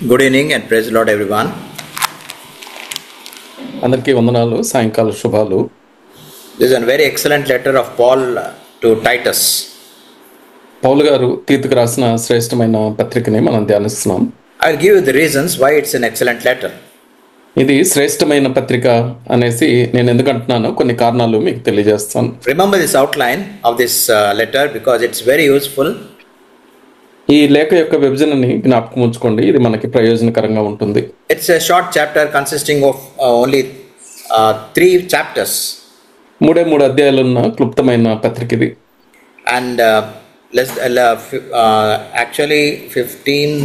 Good evening and praise the Lord everyone. అందరికీ వందనాలు, సాయంకాల శుభాలు. This is a very excellent letter of Paul to Titus. పౌలు గారు తీతుకు రాసిన శ్రేష్టమైన పత్రికని మనం ధ్యానిస్తున్నాం. I will give you the reasons why it's an excellent letter. ఇది శ్రేష్టమైన పత్రిక అనేసి నేను ఎందుకంటున్నానో కొన్ని కారణాలు మీకు తెలియజేస్తాను. Remember this outline of this letter because it's very useful. ఈ లేఖ యొక్క విభజనని జ్ఞాపకం ఉంచుకోండి, ఇది మనకి ప్రయోజనకరంగా ఉంటుంది. It's a short chapter consisting of only 3 chapters. మూడే అధ్యాయాలు ఉన్న క్లుప్తమైన పత్రిక ఇది. And actually 15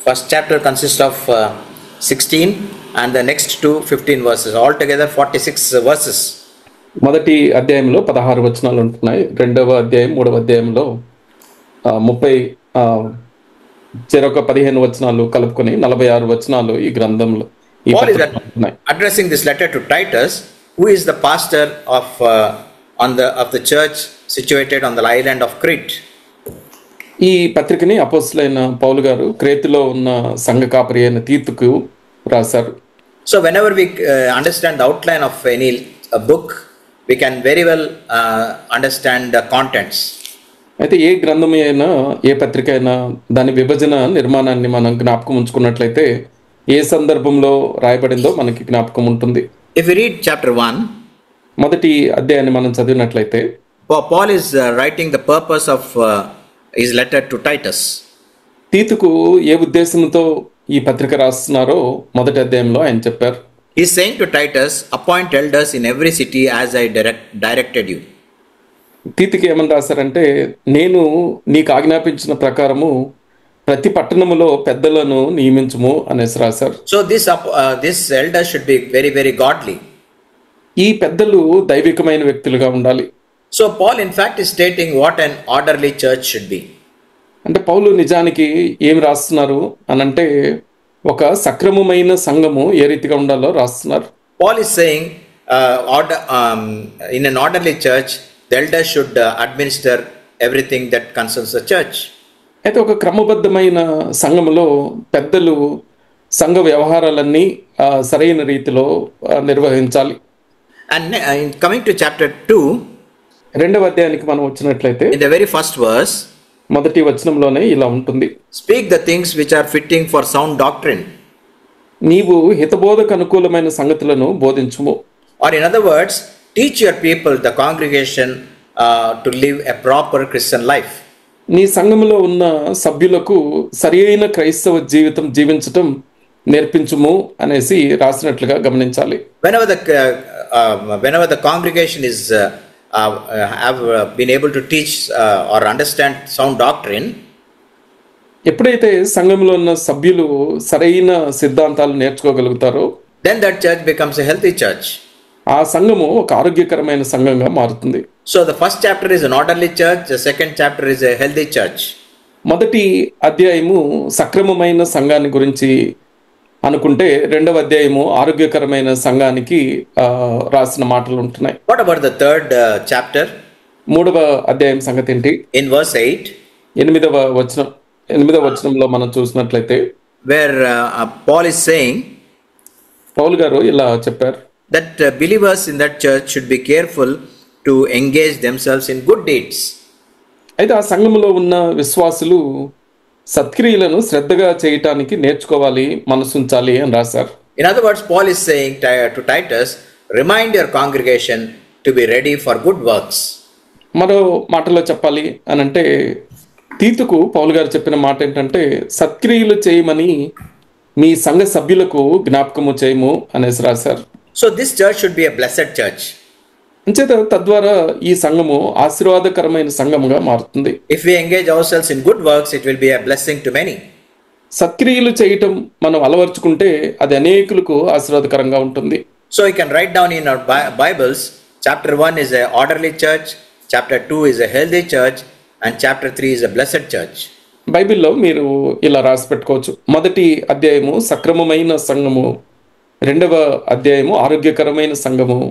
first chapter consists of 16 and the next 15 verses. Altogether 46 verses. మొదటి అధ్యాయంలో 16 వచనాలు ఉంటున్నాయి. రెండవ అధ్యాయం 3వ అధ్యాయంలో 15 వచనాలు కలుపుకొని 46 వచనాలు ఈ గ్రంథంలో Paul is addressing this letter to Titus, who is the pastor of the church situated on the island of Crete. ఈ పత్రికని అపోస్తలుడైన పౌలు గారు క్రేతులో ఉన్న సంఘ కాపరి అయిన తీతుకు రాశారు. So whenever we understand the outline of any book, we can very well understand the contents. అయితే ఏ గ్రంథం అయినా ఏ పత్రిక అయినా దాని విభజన నిర్మాణాన్ని మనం జ్ఞాపకం ఉంచుకున్నట్లయితే ఏ సందర్భంలో రాయబడిందో మనకి జ్ఞాపకం ఉంటుంది. If we read chapter 1, మొదటి అధ్యాయాన్ని మనం చదివినట్లయితే Paul is writing the purpose of his letter to Titus. తీతుకు ఏ ఉద్దేశంతో ఈ పత్రిక రాస్తున్నారో మొదటి అధ్యాయంలో ఆయన చెప్పారు. He is saying to Titus, appoint elders in every city as I directed you. తీతుకి ఏమని రాశారంటే, నేను నీకు ఆజ్ఞాపించిన ప్రకారము ప్రతి పట్టణములో పెద్దలను నియమించుము అనేసి రాశారు. So this elder should be very, very godly. ఈ పెద్దలు దైవికమైన వ్యక్తులుగా ఉండాలి. So Paul in fact is stating what an orderly church should be. అంటే పౌలు నిజానికి ఏమి రాస్తున్నారు అనంటే, ఒక సక్రమమైన సంఘము ఏ రీతిగా ఉండాలో రాస్తున్నారు. Paul is saying in an orderly church the elder should administer everything that concerns the church. అయితే ఒక క్రమబద్ధమైన సంఘములో పెద్దలు సంఘ వ్యవహారాలన్నీ సరైన రీతిలో నిర్వహించాలి. And coming to chapter 2, రెండవ అధ్యాయానికి మనం వచ్చినట్లయితే in the very first verse, మొదటి వచనంలోనే ఇలా ఉంటుంది. speak the things which are fitting for sound doctrine. నీవు హితబోధకు అనుకూలమైన సంగతులను బోధించుము. Or in other words, teach your people, the congregation, to live a proper Christian life. నీ సంఘములో ఉన్న సభ్యులకు సరియైన క్రైస్తవ జీవితం జీవించటం నేర్పించుము అనేసి రాసినట్లుగా గమనించాలి. Whenever the congregation is have been able to teach or understand sound doctrine, ఎప్పుడైతే సంఘంలో ఉన్న సభ్యులు సరైన సిద్ధాంతాలు నేర్చుకోగలుగుతారో, then that church becomes a healthy church. ఆ సంఘము ఒక ఆరోగ్యకరమైన సంఘంగా మారుతుంది. So the first chapter is an orderly church, the second chapter is a healthy church. మొదటి అధ్యాయము సక్రమమైన సంఘాన్ని గురించి అనుకుంటే, రెండవ అధ్యాయము ఆరోగ్యకరమైన సంఘానికి రాసిన మాటలు ఉంటున్నాయి. What about the third chapter? మూడవ అధ్యాయం సంగతి ఏంటి? In verse 8, ఎనిమిదవ వచనంలో మనం చూసినట్లయితే, where Paul is saying పౌలు గారు ఇలా చెప్పారు, that believers in that church should be careful to engage themselves in good deeds. అయితే ఆ సంఘములో ఉన్న విశ్వాసులు సత్క్రియలను శ్రద్ధగా చేయటానికి నేర్చుకోవాలి, మనసుంచాలి అని రాశారు. In other words, Paul is saying to Titus, remind your congregation to be ready for good works. మరో మాటలో చెప్పాలి అని అంటే, తీతుకు పౌలు గారు చెప్పిన మాట ఏంటంటే, సత్క్రియలు చేయమని మీ సంఘ సభ్యులకు జ్ఞాపకము చేయము అనేసి రాశారు. So this church should be a blessed church. అంచేత తద్వారా ఈ సంఘము ఆశీర్వాదకరమైన సంఘముగా మారుతుంది. If we engage ourselves in good works, it will be a blessing to many. సత్క్రియలు చేయటం మనం అలవర్చుకుంటే అది అనేకులకు ఆశీర్వాదకరంగా ఉంటుంది. So you can write down in our Bibles, chapter 1 is a orderly church, chapter 2 is a healthy church, and chapter 3 is a blessed church. బైబిల్లో మీరు ఇలా రాసి పెట్టుకోవచ్చు. మొదటి అధ్యాయము సక్రమమైన సంఘము, రెండవ అధ్యాయము ఆరోగ్యకరమైన సంఘము,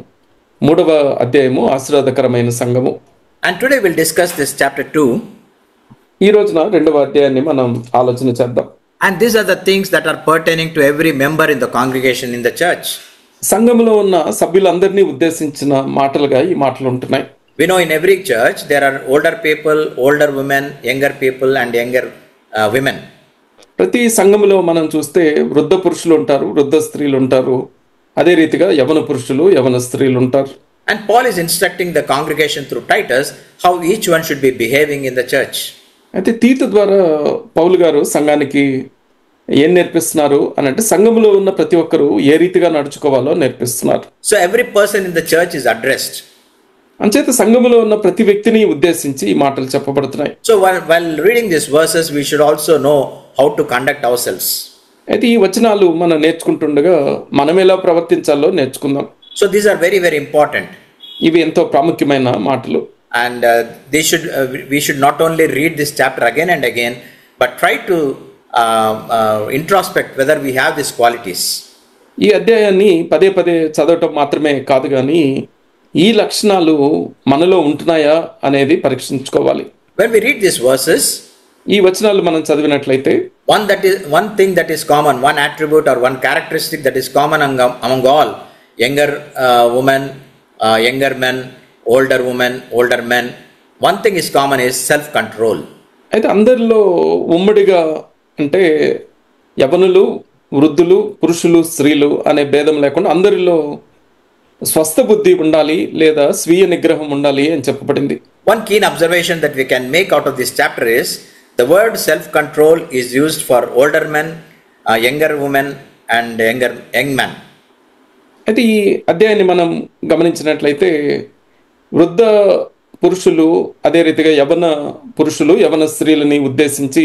మూడవ అధ్యాయము ఆశీర్వాదకరమైన సంఘము. And today we'll discuss this chapter 2. ఈ రోజున రెండవ అధ్యాయాన్ని మనం ఆలోచన చేద్దాం. And these are the things that are pertaining to every member in the congregation in the church. సంఘంలో ఉన్న సభ్యులందరినీ ఉద్దేశించిన మాటలుగా ఈ మాటలు ఉంటున్నాయి. We know in every church there are older people, older women, younger people and younger women. ప్రతి సంఘంలో మనం చూస్తే వృద్ధ పురుషులు ఉంటారు, వృద్ధ స్త్రీలు ఉంటారు, అదే రీతిగా యవన పురుషులు, యవన స్త్రీలు ఉంటారు. And Paul is instructing the congregation through Titus how each one should be behaving in the church. అయితే తీతు ద్వారా పౌలు గారు సంఘానికి ఏం నేర్పిస్తున్నారు అని అంటే సంఘంలో ఉన్న ప్రతి ఒక్కరూ ఏ రీతిగా నడుచుకోవాలో నేర్పిస్తున్నారు. So every person in the church is addressed. అంచేత సంఘంలో ఉన్న ప్రతి వ్యక్తిని ఉద్దేశించి ఈ మాటలు చెప్పబడుతున్నాయి. So while reading these verses we should also know how to conduct ourselves. అయితే ఈ వచనాలు మనం నేర్చుకుంటుండగా మనం ఎలా ప్రవర్తించాలో నేర్చుకుందాం. So these are very very important. ఇవి ఎంతో ప్రాముఖ్యమైన మాటలు. And we should not only read this chapter again and again but try to introspect whether we have these qualities. ఈ అధ్యాయాన్ని పదే పదే చదవటం మాత్రమే కాదు కానీ ఈ లక్షణాలు మనలో ఉంటున్నాయా అనేది పరీక్షించుకోవాలి. When we read these verses, ఈ వచనాలు మనం చదివినట్లయితే one thing that is common, one attribute or one characteristic that is common among all younger women, younger men, older women, older men, one thing is common is self control. అయితే అందరిలో ఉమ్మడిగా అంటే యవనులు, వృద్ధులు, పురుషులు, స్త్రీలు అనే భేదం లేకుండా అందరిలో స్వస్థ బుద్ధి ఉండాలి లేదా స్వీయ నిగ్రహం ఉండాలి అని చెప్పబడింది. One keen observation that we can make out of this chapter is the word self control is used for older men, younger women and young men. అయితే ఈ అధ్యాయాన్ని మనం గమనించినట్లయితే వృద్ధ పురుషులు అదే రీతిగా యవన పురుషులు, యవన స్త్రీలని ఉద్దేశించి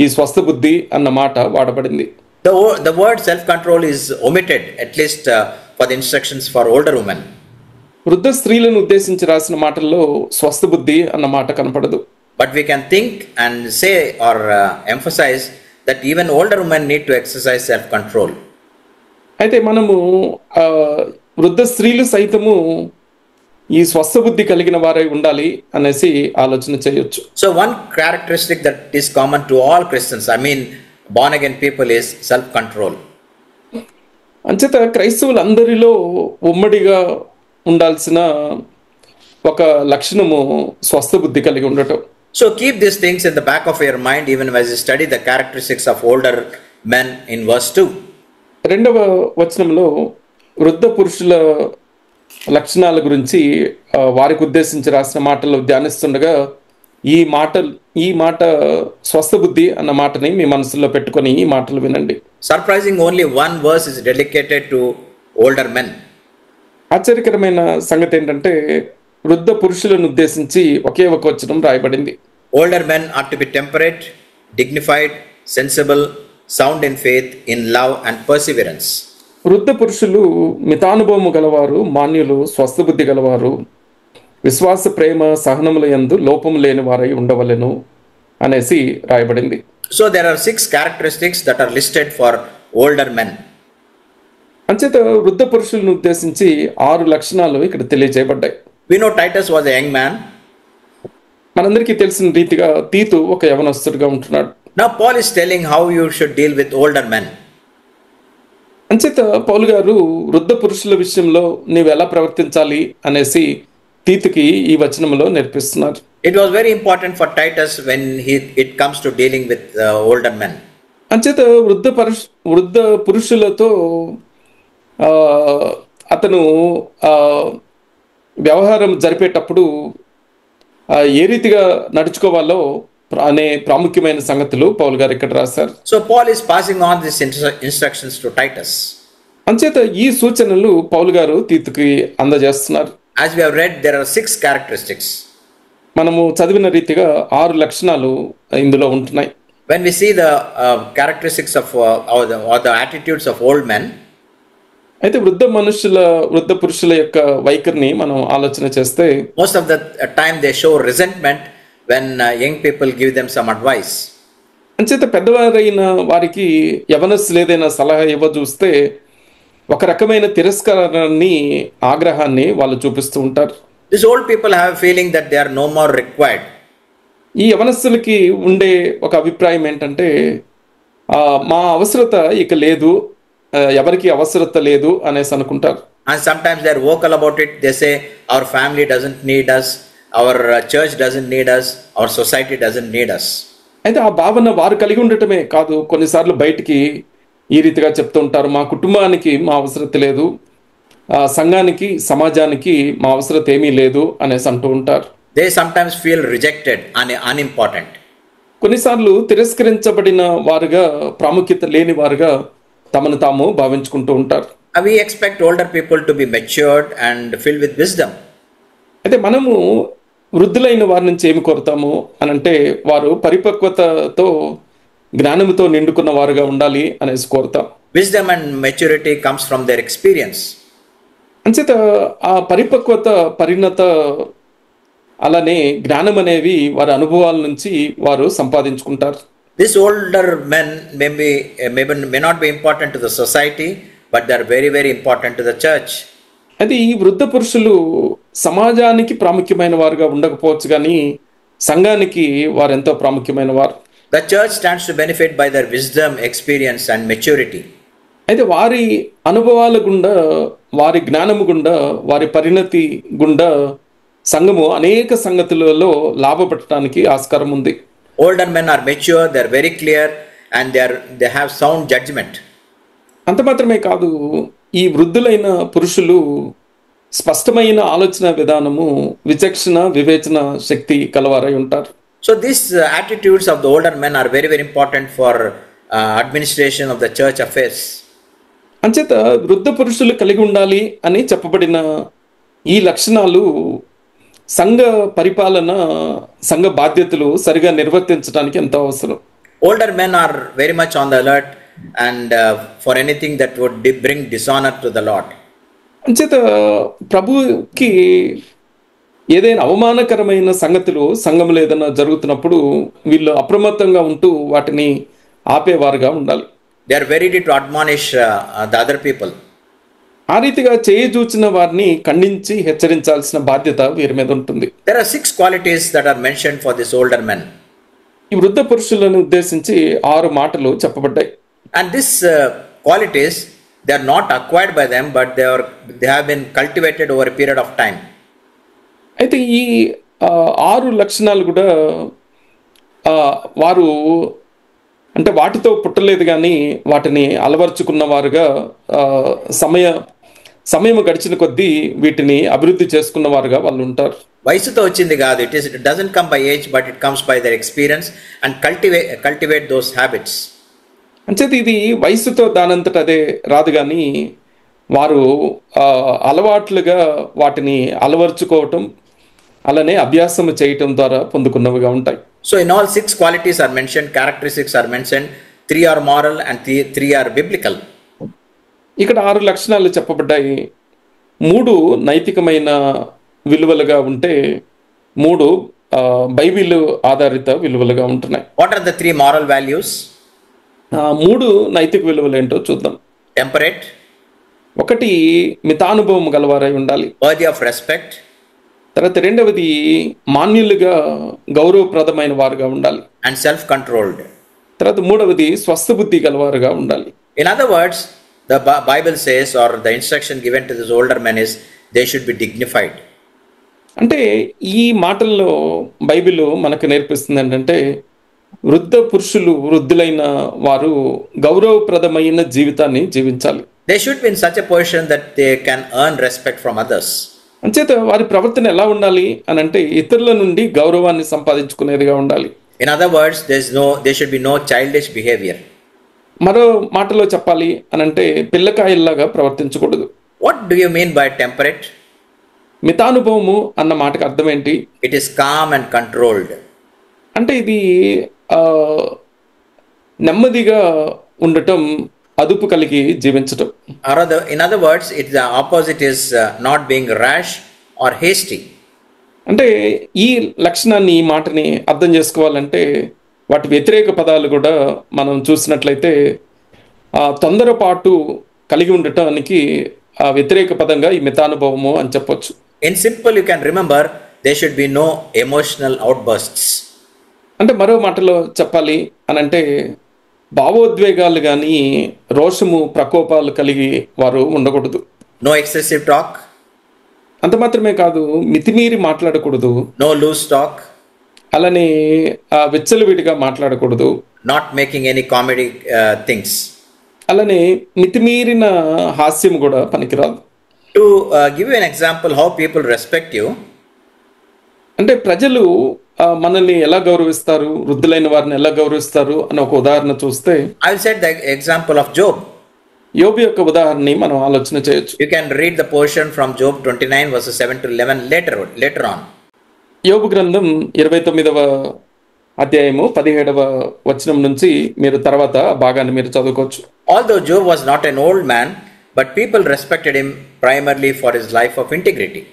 ఈ స్వస్థ బుద్ధి అన్న మాట వాడబడింది. The word self control is omitted at least for the instructions for older women. వృద్ధ స్త్రీలను ఉద్దేశించి రాసిన మాటల్లో స్వస్థ బుద్ధి అన్న మాట కనపడదు. But we can think and say or emphasize that even older women need to exercise self control. అయితే మనము వృద్ధ స్త్రీలు సైతము ఈ స్వస్థ బుద్ధి కలిగిన వారై ఉండాలి అనేసి ఆలోచన చేయొచ్చు. So one characteristic that is common to all Christians, I mean born again people, is self control. అంచేత క్రైస్తవులందరిలో ఉమ్మడిగా ఉండాల్సిన ఒక లక్షణము స్వస్థ బుద్ధి కలిగి ఉండటం. So keep these things in the back of your mind even as you study the characteristics of older men in verse 2. రెండవ వచనంలో వృద్ధ పురుషుల లక్షణాల గురించి వారికి ఉద్దేశించి రాసిన మాటలు ధ్యానిస్తుండగా ఈ మాట స్వస్థ బుద్ధి అన్న మాటని మీ మనసులో పెట్టుకొని ఈ మాటలు వినండి. Surprising, only one verse is dedicated to older men. ఆశ్చర్యకరమైన సంగతి ఏంటంటే వృద్ధ పురుషులను ఉద్దేశించి ఒకే ఒక వచనం రాయబడింది. Older men are to be temperate, dignified, sensible, sound in faith, in love and perseverance. వృద్ధ పురుషులు మితానుభవము గలవారు, మాన్యులు, స్వస్థ బుద్ధి గలవారు, విశ్వాస, ప్రేమ, సహనముల యందు లోపము లేని వారై ఉండవలెను అనేసి రాయబడింది. So there are 6 characteristics that are listed for older men. అంచేత వృద్ధ పురుషులను ఉద్దేశించి 6 లక్షణాలు ఇక్కడ తెలియజేయబడ్డాయి. We know Titus was a young man. మనందరికీ తెలిసిన రీతిగా తీతు ఒక యవనస్తుడిగా ఉంటున్నాడు. Now Paul is telling how you should deal with older men. అంచేత పౌలు గారు వృద్ధ పురుషుల విషయంలో నీవు ఎలా ప్రవర్తించాలి అనేసి తీతుకి ఈ వచనంలో నేర్పిస్తున్నారు. It was very important for Titus when it comes to dealing with older men. అంచేత వృద్ధ పురుషులతో అతను వ్యవహారం జరిపేటప్పుడు ఏ రీతిగా నడుచుకోవాలో అనే ప్రాముఖ్యమైన సంగతులు పౌలు గారు ఇక్కడ రాశారు. So Paul is passing on these instructions to Titus. అంచేత ఈ సూచనలు పౌలు గారు తీతుకి అందజేస్తున్నారు. As we have read, there are 6 characteristics. మనము చదివిన రీతిగా 6 లక్షణాలు ఇందులో ఉంటున్నాయి. When we see the characteristics of or the attitudes of old men, అయితే వృద్ధ పురుషుల యొక్క వైఖరిని మనం ఆలోచన చేస్తే most of the time they show resentment when young people give them some advice. అంచేత పెద్దవారైన వారికి యవనస్తులు ఏదైనా సలహా ఇవ్వజూస్తే ఒక రకమైన తిరస్కారాన్ని, ఆగ్రహాన్ని వాళ్ళు చూపిస్తూ ఉంటారు. These old people have a feeling that they are no more required. ఈ యవనస్తులకి ఉండే ఒక అభిప్రాయం ఏంటంటే మా అవసరత ఇక లేదు, ఎవరికి అవసరత లేదు అనేసి అనుకుంటారు. And sometimes they are vocal about it. They say, our family doesn't need us, our church doesn't need us, our society doesn't need us. అయితే ఆ భావన వారు కలిగి ఉండటమే కాదు, కొన్నిసార్లు బయటికి ఈ రీతిగా చెప్తూ ఉంటారు, మా కుటుంబానికి మా అవసరత లేదు, సంఘానికి సమాజానికి మా అవసరత ఏమీ లేదు అనేసి అంటూ ఉంటారు. They sometimes feel rejected and unimportant. కొన్నిసార్లు తిరస్కరించబడిన వారుగా, ప్రాముఖ్యత లేని వారుగా తమను తాము భావించుకుంటూ ఉంటారు. We expect older people to be matured and filled with wisdom. అయితే మనము వృద్ధులైన వారి నుంచి ఏమి కోరుతాము అని అంటే, వారు పరిపక్వతతో జ్ఞానంతో నిండుకున్న వారుగా ఉండాలి అనేసి కోరుతాం. Wisdom and maturity comes from their experience. అంచేత ఆ పరిపక్వత, పరిణత, అలానే జ్ఞానం అనేవి వారి అనుభవాల నుంచి వారు సంపాదించుకుంటారు. These older men may not be important to the society, but they are very, very important to the church. అది ఈ వృద్ధ పురుషులు సమాజానికి ప్రాముఖ్యమైన వారుగా ఉండకపోవచ్చు, కానీ సంఘానికి వారు ఎంతో ప్రాముఖ్యమైన వారు. The church stands to benefit by their wisdom, experience and maturity. అయితే వారి అనుభవాల గుండా, వారి జ్ఞానము గుండా, వారి పరిణతి గుండా సంఘము అనేక సంగతులలో లాభపడటానికి ఆస్కారం ఉంది. Older men are mature, they are very clear and they have sound judgment. అంత మాత్రమే కాదు, ఈ వృద్ధులైన పురుషులు స్పష్టమైన ఆలోచన విధానము, విచక్షణ, వివేచన శక్తి కలవారై ఉంటారు. So these attitudes of the older men are very, very important for administration of the church affairs. అంచేత వృద్ధ పురుషులు కలిగి ఉండాలి అని చెప్పబడిన ఈ లక్షణాలు సంఘ పరిపాలన, సంఘ బాధ్యతలు సరిగా నిర్వర్తించడానికి ఎంతో అవసరం. Older men are very much on the alert and for anything that would bring dishonor to the Lord. అంచేత ప్రభుకి ఏదైనా అవమానకరమైన సంగతులు సంఘంలో ఏదైనా జరుగుతున్నప్పుడు వీళ్ళు అప్రమత్తంగా ఉంటూ వాటిని ఆపేవారుగా ఉండాలి. They are very ready to admonish the other people. ఆ రీతిగా చేయజూచిన వారిని ఖండించి హెచ్చరించాల్సిన బాధ్యత వీరి మీద ఉంటుంది. There are 6 qualities that are mentioned for this older men. ఈ వృద్ధ పురుషులను ఉద్దేశించి 6 మాటలు చెప్పబడ్డాయి. And these qualities, they are not acquired by them, but they have been cultivated over a period of time. అయితే ఈ 6 లక్షణాలు కూడా వారు అంటే వాటితో పుట్టలేదు, కానీ వాటిని అలవర్చుకున్న వారుగా సమయం గడిచిన కొద్దీ వీటిని అభివృద్ధి చేసుకున్న వారుగా వాళ్ళు ఉంటారు. వయసుతో వచ్చింది కాదు, it doesn't come by age, but it comes by their experience and cultivate those habits. అంచేత ఇది వయసుతో దానంతట అదే రాదు, కానీ వారు అలవాట్లుగా వాటిని అలవర్చుకోవటం, అలానే అభ్యాసం చేయటం ద్వారా పొందుకున్నవిగా ఉంటాయి. So in all 6 qualities are mentioned, characteristics are mentioned, 3 are moral and 3 are biblical. ఇక్కడ 6 లక్షణాలు చెప్పబడ్డాయి. 3 నైతికమైన విలువలుగా ఉంటే 3 బైబిల్ ఆధారిత విలువలుగా ఉంటున్నాయి. What are the 3 moral values? 3 నైతిక విలువలు ఏంటో చూద్దాం. Temperate, ఒకటి మితానుభవం గలవారై ఉండాలి. worthy of respect. తర్వాత రెండవది మాన్యులుగా, గౌరవప్రదమైన వారుగా ఉండాలి. And self-controlled. తర్వాత మూడవది స్వస్థబుద్ధి గలవారుగా ఉండాలి. In other words, the Bible says, or the instruction given to these older men is, they should be dignified. అంటే ఈ మాటల్లో బైబిల్ మనకు నేర్పిస్తుంది ఏంటంటే, వృద్ధ పురుషులు, వృద్ధులైన వారు గౌరవప్రదమైన జీవితాన్ని జీవించాలి. They should be in such a position that they can earn respect from others. అంచేత వారి ప్రవర్తన ఎలా ఉండాలి అని అంటే, ఇతరుల నుండి గౌరవాన్ని సంపాదించుకునేదిగా ఉండాలి. In other words, there should be no childish behavior. మరో మాటలో చెప్పాలి అని అంటే, పిల్లకాయల్లాగా ప్రవర్తించకూడదు. What do you mean by temperate? మితానుభవము అన్న మాటకు అర్థం ఏంటి? It is calm and controlled. అంటే ఇది నెమ్మదిగా ఉండటం, అదుపు కలిగి జీవించటం. In other words, the opposite is not being rash or hasty. అంటే ఈ లక్షణాన్ని, ఈ మాటని అర్థం చేసుకోవాలంటే వాటి వ్యతిరేక పదాలు కూడా మనం చూసినట్లయితే తొందరపాటు కలిగి ఉండటానికి వ్యతిరేక పదంగా ఈ మితానుభవము అని చెప్పొచ్చు. In simple, you can remember, there should be no emotional outbursts. అంటే మరో మాటలో చెప్పాలి అని అంటే భావోద్వేగాలు కానీ రోషము ప్రకోపాలు కలిగి వారు ఉండకూడదు. No excessive talk, అంత మాత్రమే కాదు, మితిమీరి మాట్లాడకూడదు. no loose talk, అలానే విచ్చలవిడిగా మాట్లాడకూడదు. not making any comedy things. అలానే మితిమీరిన హాస్యం కూడా పనికిరాదు. To give you an example how people respect you, అంటే ప్రజలు మనల్ని ఎలా గౌరవిస్తారు, వృద్ధులైన వారిని ఎలా గౌరవిస్తారు అని ఒక ఉదాహరణ చూస్తే, I will set the example of Job. యోబు యొక్క ఉదాహరణని మనం ఆలోచన చేయొచ్చు. You can read the portion from Job 29 verses 7 to 11 later on. యోబు గ్రంథం 29వ అధ్యాయము 17వ వచనం నుంచి మీరు తర్వాత భాగాన్ని మీరు చదువుకోవచ్చు. Although Job was not an old man, but people respected him primarily for his life of integrity.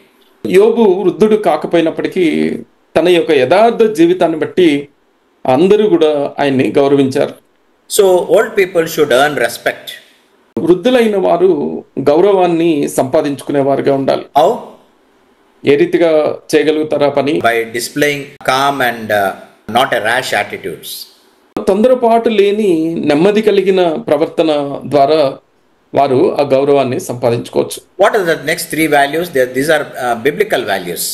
యోబు వృద్ధుడు కాకపోయినప్పటికీ తన యొక్క యథార్థ జీవితాన్ని బట్టి అందరూ కూడా ఆయన్ని గౌరవించారు. So old people should earn respect. వృద్ధులైన వారు గౌరవాన్ని సంపాదించుకునేవారుగా ఉండాలి. How? ఏ రీతిగా చేయగలుగుతారా పని? By displaying calm and not a rash attitudes. తొందరపాటు లేని నెమ్మది కలిగిన ప్రవర్తన ద్వారా వారు ఆ గౌరవాన్ని సంపాదించుకోవచ్చు. What are the next three values? These are biblical values.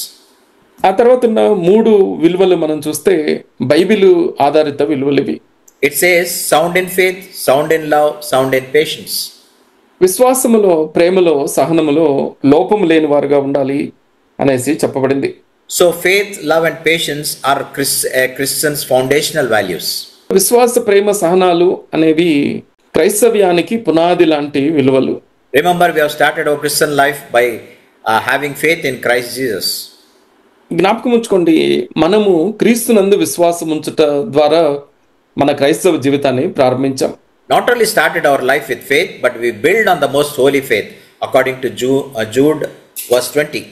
ఆ తర్వాత ఉన్న 3 విలువలు మనం చూస్తే బైబిల్ ఆధారిత విలువలు ఇవి. It says sound in faith, sound in love, sound in patience. విశ్వాసములో, ప్రేమలో, సహనములో లోపము లేని వారుగా ఉండాలి అనేసి చెప్పబడింది. So faith, love and patience are Christians' foundational values. విశ్వాస, ప్రేమ, సహనాలు అనేవి క్రైస్తవ్యానికి పునాది లాంటి విలువలు. Remember, we have started our Christian life by having faith in Christ Jesus. జ్ఞాపకం ఉంచుకోండి, మనము క్రీస్తునందు విశ్వాసం ఉంచుట ద్వారా మన క్రైస్తవ జీవితాన్ని ప్రారంభించాం. Not only started our life with faith, but we build on the most holy faith, according to Jude verse 20.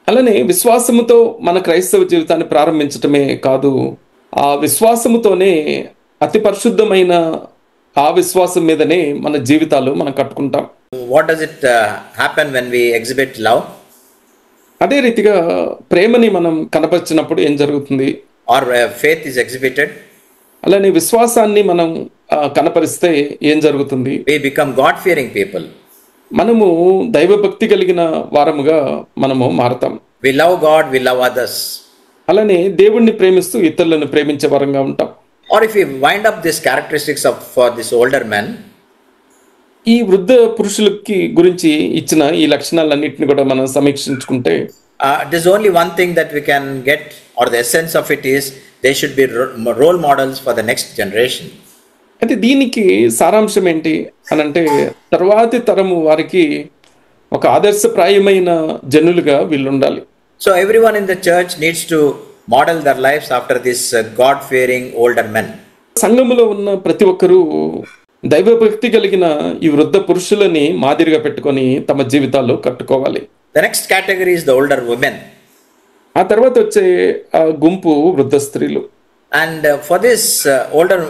అలానే విశ్వాసముతో మన క్రైస్తవ జీవితాన్ని ప్రారంభించటమే కాదు, ఆ విశ్వాసముతోనే అతి పరిశుద్ధమైన ఆ విశ్వాసం మీదనే మన జీవితాలు మనం కట్టుకుంటాం. What does it happen when we exhibit love? అదే రీతిగా ప్రేమని మనం కనపరిచినప్పుడు ఏం జరుగుతుంది? Or faith is exhibited? అలానే విశ్వాసాన్ని మనం కనపరిస్తే ఏం జరుగుతుంది? We become God-fearing people. మనము దైవభక్తి కలిగిన వారముగా మనము మారతాం. We love God, we love others. అలానే దేవుణ్ణి ప్రేమిస్తూ ఇతరులను ప్రేమించే వారంగా ఉంటాం. Or if we wind up these characteristics for this older men, ఈ వృద్ధ పురుషులకి గురించి ఇచ్చిన ఈ లక్షణాలన్నింటిని కూడా మనం సమీక్షించుకుంటే, there's only one thing that we can get, or the essence of it is, they should be role models for the next generation. అయితే దీనికి సారాంశం ఏంటి అని అంటే, తర్వాతి తరము వారికి ఒక ఆదర్శప్రాయమైన జనులుగా వీళ్ళు ఉండాలి. So everyone in the church needs to model their lives after this God-fearing older men. సంఘములో ఉన్న ప్రతి ఒక్కరూ దైవభక్తి కలిగిన ఈ వృద్ధ పురుషులని మాదిరిగా పెట్టుకొని తమ జీవితాల్లో కట్టుకోవాలి. The next category is the older women. ఆ తర్వాత వచ్చే గుంపు వృద్ధ స్త్రీలు. And for this older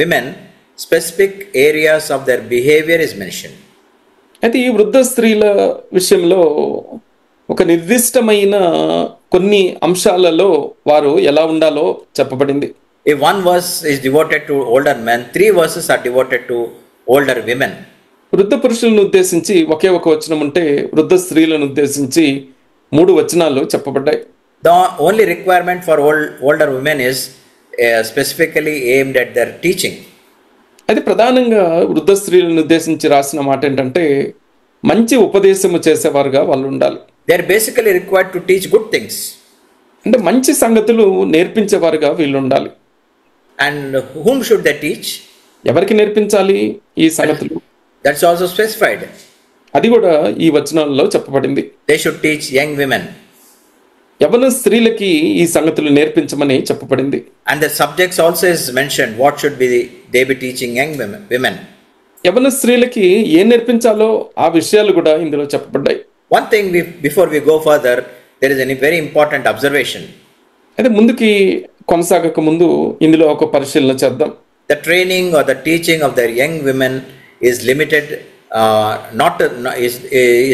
women, specific areas of their behavior is mentioned. అయితే ఈ వృద్ధ స్త్రీల విషయంలో ఒక నిర్దిష్టమైన కొన్ని అంశాలలో వారు ఎలా ఉండాలో చెప్పబడింది. If one verse is devoted to older men, 3 verses are devoted to older women. వృద్ధ పురుషులను ఉద్దేశించి ఒకే ఒక వచనం ఉంటే, వృద్ధ స్త్రీలను ఉద్దేశించి 3 వచనాలు చెప్పబడ్డాయి. The only requirement for older women is specifically aimed at their teaching. అది ప్రధానంగా వృద్ధ స్త్రీలను ఉద్దేశించి రాసిన మాట ఏంటంటే, మంచి ఉపదేశము చేసేవారుగా వాళ్ళు ఉండాలి. They are basically required to teach good things. అంటే మంచి సంగతులు నేర్పించేవారుగా వీళ్ళు ఉండాలి. And whom should they teach? ఎవరికి నేర్పించాలి ఈ సంగతులు? That's also specified. అది కూడా ఈ వచనాల్లో చెప్పబడింది. They should teach young women. యవన స్త్రీలకి ఈ సంగతులు నేర్పించమని చెప్పబడింది. And the subjects also is mentioned. What should they be teaching young women? యవన స్త్రీలకి ఏం నేర్పించాలో ఆ విషయాలు కూడా ఇందులో చెప్పబడ్డాయి. One thing before we go further, there is a very important observation. అయితే ముందుకి కొనసాగక ముందు ఇందులో ఒక పరిశీలన చేద్దాం. The training or the teaching of their young women is limited,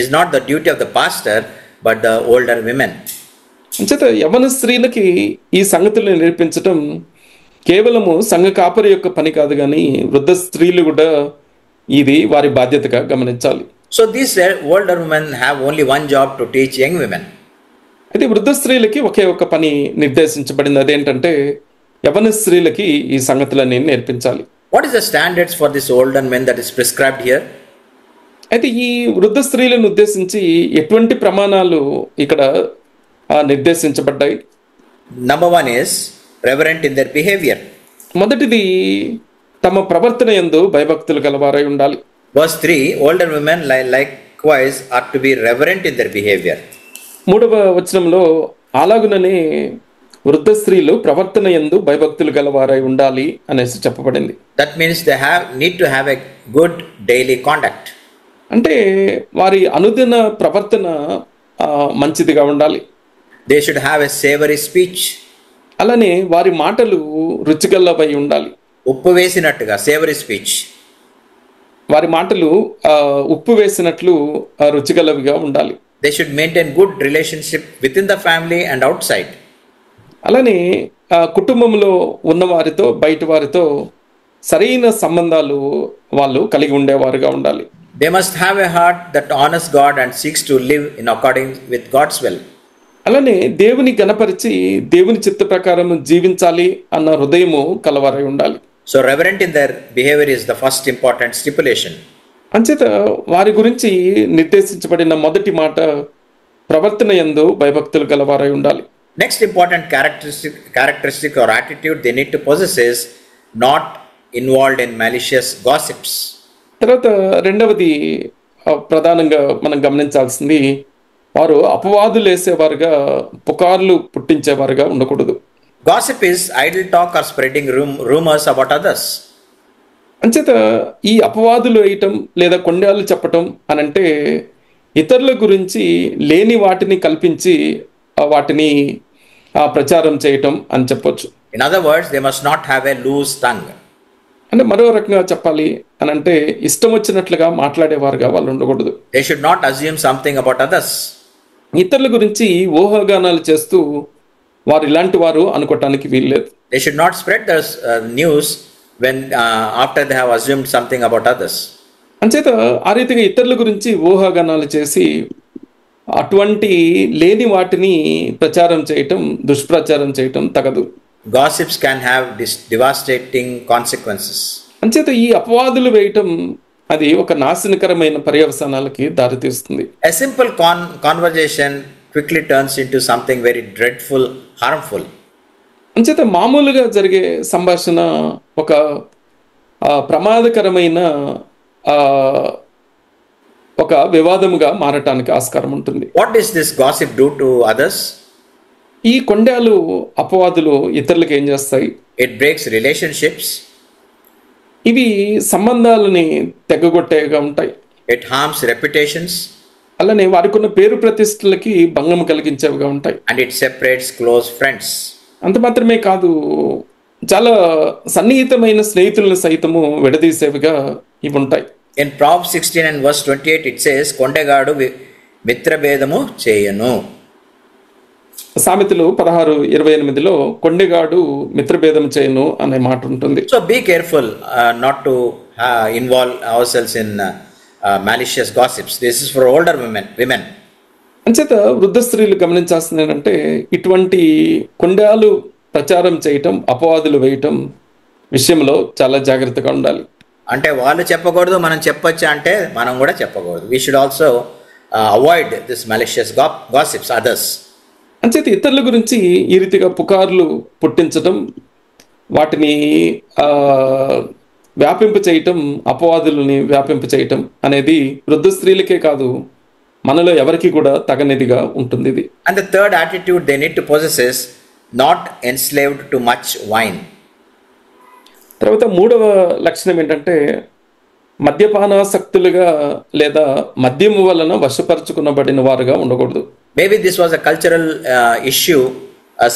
is not the duty of the pastor, but the older women. అంచేత యవన స్త్రీలకి ఈ సంగతులను నేర్పించడం కేవలము సంఘ కాపరి యొక్క పని కాదు, కానీ వృద్ధ స్త్రీలు కూడా ఇది వారి బాధ్యతగా గమనించాలి. So these older women have only one job to teach young women. అయితే వృద్ధ స్త్రీలకి ఒకే ఒక పని నిర్దేశించబడింది, అదేంటంటే యవన స్త్రీలకి ఈ సంగతులన్నీ నేర్పించాలి. What is the standards for these older men that is prescribed here? అయితే ఈ వృద్ధ స్త్రీలను ఉద్దేశించి ఎటువంటి ప్రమాణాలు ఇక్కడ నిర్దేశించబడ్డాయి? Number one is reverent in their behavior. మొదటిది తమ ప్రవర్తన యందు భయభక్తులు గలవారై ఉండాలి. Verse 3, older women likewise are to be reverent in their behavior. 3వ వచనంలో అలాగుననే వృద్ధ స్త్రీలు ప్రవర్తన యందు భయభక్తులు గలవారై ఉండాలి అనేసి చెప్పబడింది. That means they need to have a good daily conduct. అంటే వారి అనుదిన ప్రవర్తన మంచిదిగా ఉండాలి. They should have a savory speech. అలానే వారి మాటలు రుచిగలవై ఉండాలి. ఉప్పు వేసినట్టుగా savory speech. వారి మాటలు ఉప్పు వేసినట్లు రుచిగలవిగా ఉండాలి. They should maintain good relationship within the family and outside. అలానే కుటుంబంలో ఉన్న వారితో బయట వారితో సరైన సంబంధాలు వాళ్ళు కలిగి ఉండేవారుగా ఉండాలి. They must have a heart that honors God and seeks to live in according with God's will. అలానే దేవుని గణపరిచి దేవుని చిత్త ప్రకారం జీవించాలి అన్న హృదయము కలవారై ఉండాలి. So reverent in their behavior is the first important stipulation. అంచేత వారి గురించి నిర్దేశించబడిన మొదటి మాట ప్రవర్తన యందు భయభక్తులు గలవారై ఉండాలి. Next important characteristic or attitude they need to possess is not involved in malicious gossips. తర్వాత రెండవది ప్రధానంగా మనం గమనించాల్సింది, వారు అపవాదులు వేసేవారుగా పుకార్లు పుట్టించేవారుగా ఉండకూడదు. Gossip is idle talk or spreading rumors about others. అంచేత ఈ అపవాదులు వేయటం లేదా కొండాలు చెప్పటం అనంటే ఇతరుల గురించి లేని వాటిని కల్పించి వాటిని ప్రచారం చేయటం అని చెప్పొచ్చు. In other words, they must not have a loose tongue. అంటే మరో రకంగా చెప్పాలి అనంటే ఇష్టం వచ్చినట్లుగా మాట్లాడేవారుగా వాళ్ళు ఉండకూడదు. They should not assume something about others. ఇతరుల గురించి ఊహాగానాలు చేస్తూ వారు ఇలాంటి వారు అనుకోవటానికి వీల్లేదు. They should not spread the news when after they have assumed something about others. అంచేత ఆ రీతిగా ఇతరుల గురించి ఊహాగానాలు చేసి అటువంటి లేని వాటిని ప్రచారం చేయటం, దుష్ప్రచారం చేయటం తగదు. Gossips can have devastating consequences. అంచేత ఈ అపవాదులు వేయటం అది ఒక నాశనకరమైన పర్యవసానాలకి దారితీస్తుంది. A simple conversation quickly turns into something very dreadful, harmful. అంచేత మామూలుగా జరిగే సంభాషణ ఒక ప్రమాదకరమైన ఒక వివాదముగా మారటానికి ఆస్కారం ఉంటుంది. What does this gossip do to others? ఈ కొండాలు అపవాదులు ఇతరులకు ఏం చేస్తాయి? It breaks relationships. ఇవి సంబంధాలని తెగగొట్టేగా ఉంటాయి. It harms reputations. అలానే వారికి ఉన్న పేరు ప్రతిష్టలకి భంగం కలిగించేవిగా ఉంటాయి. And it separates close friends. అంత మాత్రమే కాదు, చాలా సన్నిహితమైన స్నేహితులను సైతము విడదీసేవిగా ఇవి ఉంటాయి. In Proverbs 16 and verse 28 it says, కొండెగాడు మిత్రభేదము చేయను. సామెతలు 16:28లో కొండెగాడు మిత్రభేదం చేయను అనే మాట ఉంటుంది. So be careful not to involve ourselves in malicious gossips. This is for older women. అంచేత వృద్ధ స్త్రీలు గమనించాల్సింది ఏంటంటే ఇటువంటి కొండాలు ప్రచారం చేయటం, అపవాదులు వేయటం విషయంలో చాలా జాగ్రత్తగా ఉండాలి. అంటే వాళ్ళు చెప్పకూడదు, మనం చెప్పొచ్చు అంటే మనం కూడా చెప్పకూడదు. We should also avoid this malicious gossips others. అంచేత ఇతరుల గురించి ఈ రీతిగా పుకార్లు పుట్టించటం, వాటిని వ్యాపింప చేయటం, అపవాదులని వ్యాపింప చేయటం అనేది వృద్ధ స్త్రీలకే కాదు, మనలో ఎవరికి కూడా తగనిదిగా ఉంటుంది ఇది. And the third attitude they need to possess is not enslaved to much wine. తర్వాత మూడవ లక్షణం ఏంటంటే మద్యపానాసక్తులుగా లేదా మద్యము వలన వశపరుచుకునబడిన వారుగా ఉండకూడదు. Maybe this was a cultural issue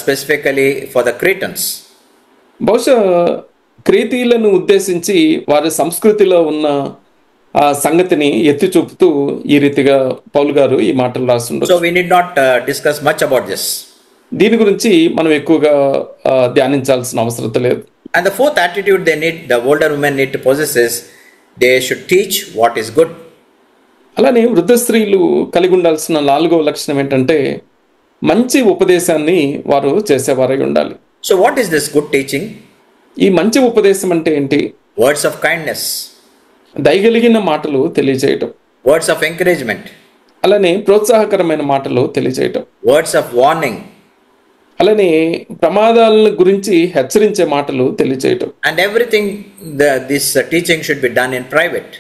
specifically for the Cretans. బహుశా క్రేతీయులను ఉద్దేశించి వారి సంస్కృతిలో ఉన్న ఆ సంగతిని ఎత్తి చూపుతూ ఈ రీతిగా పౌలు గారు ఈ మాటలు రాస్తుంటారు. So we need not discuss much about this. దీని గురించి మనం ఎక్కువగా ధ్యానించాల్సిన అవసరం లేదు. And the fourth attitude the older women need to possess is they should teach what is good. అలానే వృద్ధ స్త్రీలు కలిగి ఉండాల్సిన 4వ లక్షణం ఏంటంటే మంచి ఉపదేశాన్ని వారు చేసేవారై ఉండాలి. So what is this good teaching? ఈ మంచి ఉపదేశం అంటే ఏంటి? Words of kindness, దయగలిగిన మాటలు తెలియజేయటం, words of encouragement, అలానే ప్రోత్సాహకరమైన మాటలు తెలియజేయటం, words of warning, అలానే ప్రమాదాల గురించి హెచ్చరించే మాటలు తెలియజేయటం. and everything this teaching should be done in private.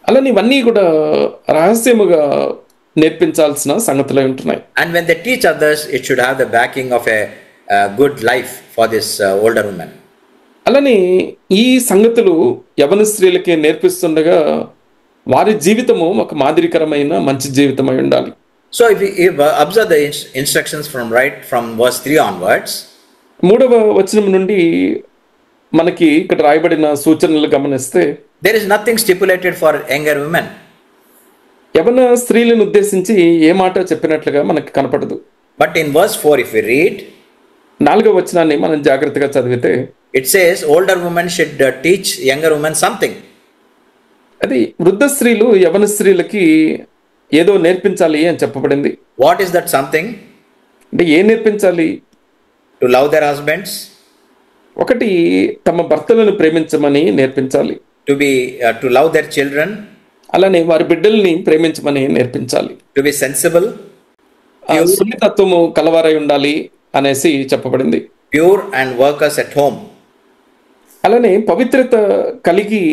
అలానే ఇవన్నీ కూడా రహస్యముగా నేర్పించాల్సిన సంగతులై ఉంటున్నాయి. And when they teach others, it should have the backing of a good life for this older woman. అలానే ఈ సంగతులు యవన స్త్రీలకి నేర్పిస్తుండగా వారి జీవితము ఒక మాదిరికరమైన మంచి జీవితమై ఉండాలి. So if you observe the instructions from verse 3 onwards, 3వ వచనం నుండి మనకి ఇక్కడ రాయబడిన సూచనలు గమనిస్తే there is nothing stipulated for younger women. యవన స్త్రీలను ఉద్దేశించి ఏ మాట చెప్పినట్లుగా మనకి కనపడదు. But in verse 4 if we read, 4వ వచనాన్ని మనం జాగ్రత్తగా చదివితే it says older women should teach younger women something. అది వృద్ధ స్త్రీలు యవన స్త్రీలకి ఏదో నేర్పించాలి అని చెప్పబడింది. What is that something? అంటే ఏం నేర్పించాలి? To love their husbands, ఒకటి తమ భర్తలను ప్రేమించమని నేర్పించాలి. to love their children, అలానే వారి బిడ్డల్ని ప్రేమించమని నేర్పించాలి. to be sensible, సున్నితత్వము కలవారై ఉండాలి అనేసి చెప్పబడింది. pure and workers at home. అలానే పవిత్రత కలిగి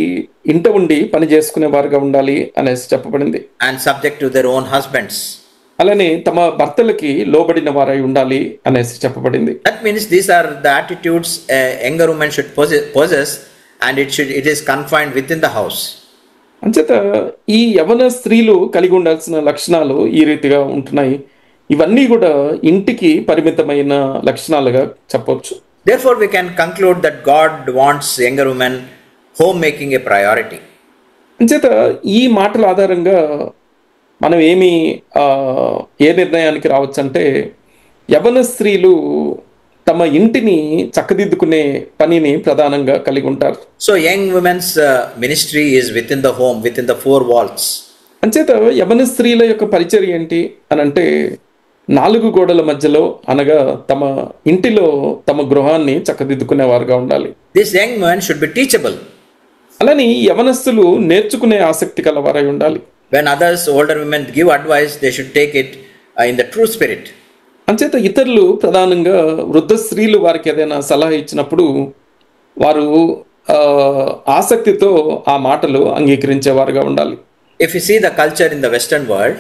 ఇంట ఉండి పని చేసుకునే వారుగా ఉండాలి అనేసి చెప్పబడింది. And subject to their own husbands. అలానే తమ భర్తలకి లోబడిన వారై ఉండాలి అనేసి చెప్పబడింది. That means these are the attitudes a younger woman should possess, and it is confined within the house. అంచేత ఈ యవన స్త్రీలు కలిగి ఉండాల్సిన లక్షణాలు ఈ రీతిగా ఉంటున్నాయి. ఇవన్నీ కూడా ఇంటికి పరిమితమైన లక్షణాలుగా చెప్పవచ్చు. Therefore we can conclude that God wants younger women homemaking a priority. అంచేత ఈ మాటల ఆధారంగా మనం ఏ నిర్ణయానికి రావచ్చు అంటే యవన స్త్రీలు తమ ఇంటిని చక్కదిద్దుకునే పనిని ప్రధానంగా కలిగి ఉంటారు. So young women's ministry is within the home, within the four walls. అంచేత యవన స్త్రీల యొక్క పరిచర్య ఏంటి అని అంటే 4 గోడల మధ్యలో అనగా తమ ఇంటిలో తమ గృహాన్ని చక్కదిద్దుకునేవారుగా ఉండాలి. These young men should be teachable. అలాని యవనస్తులు నేర్చుకునే ఆసక్తి కలవారై ఉండాలి. When others, older women give advice, they should take it in the true spirit. అంచేత ఇతరులు ప్రధానంగా వృద్ధ స్త్రీలు వారికి ఏదైనా సలహా ఇచ్చినప్పుడు వారు ఆసక్తితో ఆ మాటలు అంగీకరించేవారుగా ఉండాలి. If you see the culture in the Western world,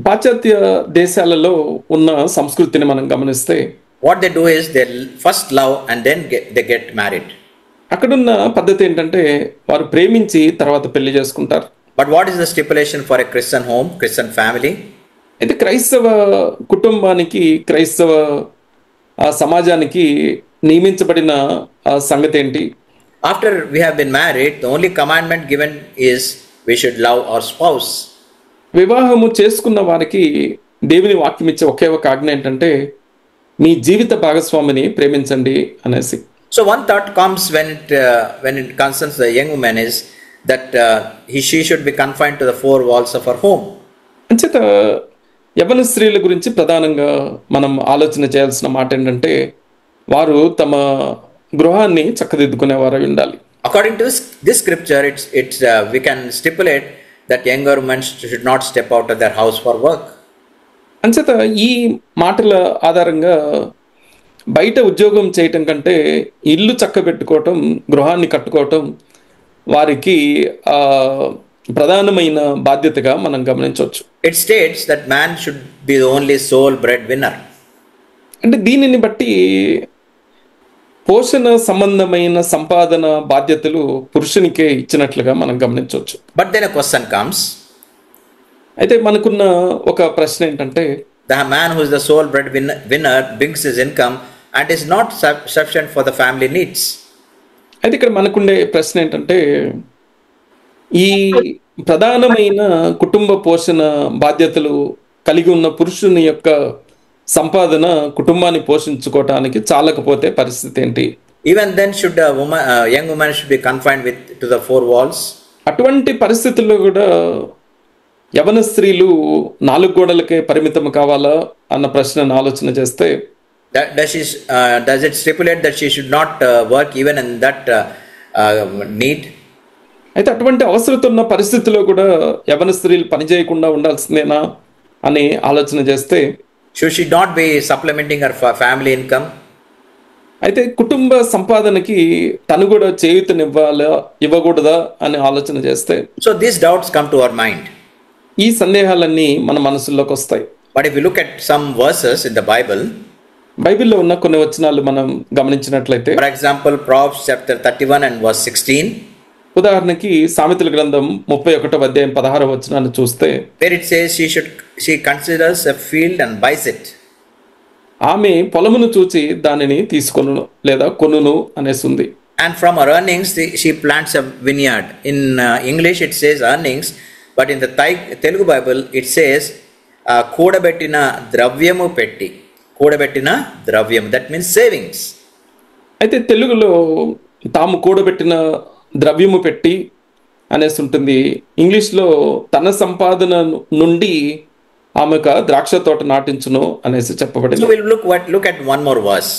పాశ్చాత్య దేశాలలో ఉన్న సంస్కృతిని మనం గమనిస్తే what they do is they first love and then they get married. అక్కడున్న పద్ధతి ఏంటంటే వారు ప్రేమించి తర్వాత పెళ్లి చేసుకుంటారు. But what is the stipulation for a Christian home, Christian family? అయితే క్రైస్తవ కుటుంబానికి క్రైస్తవ సమాజానికి నియమించబడిన సంగతి ఏంటి? After we have been married, the only commandment given is we should love our spouse. వివాహము చేసుకున్న వారికి దేవుని వాక్యం ఇచ్చే ఒకే ఒక ఆజ్ఞ ఏంటంటే మీ జీవిత భాగస్వామిని ప్రేమించండి అనేసి. So one thought comes when it concerns the young woman is that she should be confined to the four walls of her home. అంచేత యవన స్త్రీల గురించి ప్రధానంగా మనం ఆలోచన చేయాల్సిన మాట ఏంటంటే వారు తమ గృహాన్ని చక్కదిద్దుకునేవారై ఉండాలి. According to this scripture, we can stipulate that younger women should not step out of their house for work. అంచేత ఈ మాటల ఆధారంగా బయట ఉద్యోగం చేయటం కంటే ఇల్లు చక్కబెట్టుకోవటం, గృహాన్ని కట్టుకోవటం వారికి ప్రధానమైన బాధ్యతగా మనం గమనించవచ్చు. It states that man should be the only sole breadwinner. అంటే దీనిని బట్టి పోషణ సంబంధమైన సంపాదన బాధ్యతలు పురుషునికే ఇచ్చినట్లుగా మనం గమనించవచ్చు. But then a question comes. అయితే మనకున్న ఒక ప్రశ్న ఏంటంటే the man who is the sole breadwinner brings his income and is not sufficient for the family needs. అయితే ఇక్కడ మనకుండే ప్రశ్న ఏంటంటే ఈ ప్రధానమైన కుటుంబ పోషణ బాధ్యతలు కలిగి ఉన్న పురుషుని యొక్క సంపాదన కుటుంబాన్ని పోషించుకోవటానికి చాలకపోతే పరిస్థితి ఏంటి? Even then, should a young woman should be confined to the four walls? అటువంటి పరిస్థితుల్లో కూడా యవన స్త్రీలు 4 గోడలకే పరిమితం కావాలా అన్న ప్రశ్నను ఆలోచన చేస్తే, does it stipulate that she should not work even in that need? అయితే అటువంటి అవసరత ఉన్న పరిస్థితిలో కూడా యవన స్త్రీలు పని చేయకుండా ఉండాల్సిందేనా అని ఆలోచన చేస్తే, should she not be supplementing her family income? అయితే కుటుంబ సంపాదనకి తను కూడా చేయూతనివ్వాలా ఇవ్వకూడదా అని ఆలోచన చేస్తే, so these doubts come to our mind. ఈ సందేహాలన్నీ మన మనసుల్లోకి వస్తాయి. But if you look at some verses in the Bible, బైబిల్లో ఉన్న కొన్ని వచనాలు మనం గమనించినట్లయితే, for example, Proverbs chapter 31 and verse 16, ఉదాహరణకి సామెతల గ్రంథం 31వ అధ్యాయం 16వ వచనాన్ని చూస్తే, where it says she considers a field and buys it. ఆమె పొలమును చూచి దానిని తీసుకొను లేదా కొనును అనేసి ఉంది. And from her earnings she plants a vineyard. In English it says earnings, but in the Telugu Bible it says కూడబెట్టిన ద్రవ్యము పెట్టి, కూడబెట్టిన ద్రవ్యం, that means savings. అయితే తెలుగులో తాము కూడబెట్టిన ద్రవ్యము పెట్టి అనేసి ఉంటుంది. ఇంగ్లీష్లో తన సంపాదన నుండి ఆమెకు ద్రాక్ష తోట నాటించును అనేసి చెప్పబడింది. So we'll look at one more verse.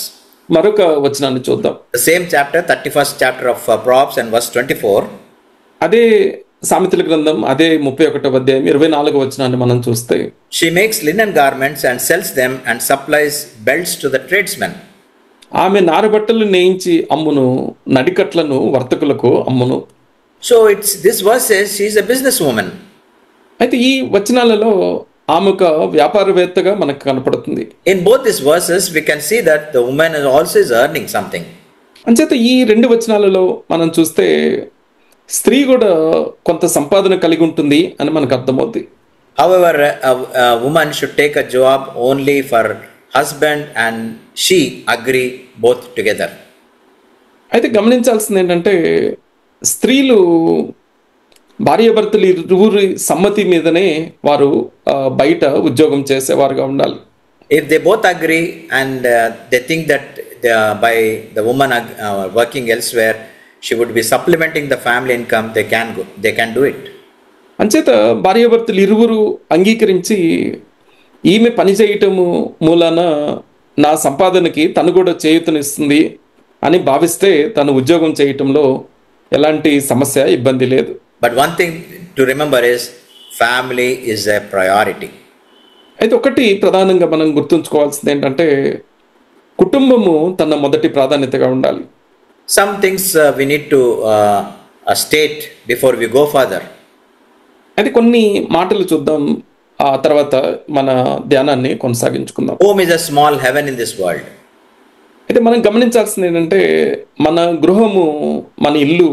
మరొక వచనాన్ని చూద్దాం. The same chapter, 31st chapter of Proverbs and verse 24. అదే సామెతల గ్రంథం అదే 31వ అధ్యాయం 24వ వచనాన్ని మనం చూస్తే, She makes linen garments and sells them and supplies belts to the tradesmen. ఆమె నారబట్టలు నేయించి అమ్మును, నడికట్లను వర్తకులకు అమ్మును. So this verse says she is a businesswoman. అయితే ఈ వచనాలలో ఆమె ఒక వ్యాపారవేత్తగా మనకు కనపడుతుంది. In both these verses we can see that the woman is also earning something. అంచేత ఈ 2 వచనాలలో మనం చూస్తే స్త్రీ కూడా కొంత సంపాదన కలిగి ఉంటుంది అని మనకు అర్థమవుతుంది. However, a woman should take a job only for husband and she agree both together. అయితే గమనించాల్సింది ఏంటంటే, స్త్రీలు భార్యాభర్తలు ఇరువురి సమ్మతి మీదనే వారు బయట ఉద్యోగం చేసేవారుగా ఉండాలి. If they both agree and they think that by the woman working elsewhere she would be supplementing the family income, they can do it. అంచేత భార్యాభర్తలు ఇరువురు అంగీకరించి ఈమె పని చేయటము మూలాన నా సంపాదనకి తను కూడా చేయూతనిస్తుంది అని భావిస్తే తను ఉద్యోగం చేయటంలో ఎలాంటి సమస్య ఇబ్బంది లేదు. But one thing to remember is family is a priority. అయితే ఒకటి ప్రధానంగా మనం గుర్తుంచుకోవాల్సింది ఏంటంటే, కుటుంబము తన మొదటి ప్రాధాన్యతగా ఉండాలి. Some things we need to state before we go further. అయితే కొన్ని మాటలు చూద్దాం, ఆ తర్వాత మన ధ్యానాన్ని కొనసాగించుకుందాం. Home is a small heaven in this world. అయితే మనం గమనించాల్సింది ఏంటంటే, మన గృహము, మన ఇల్లు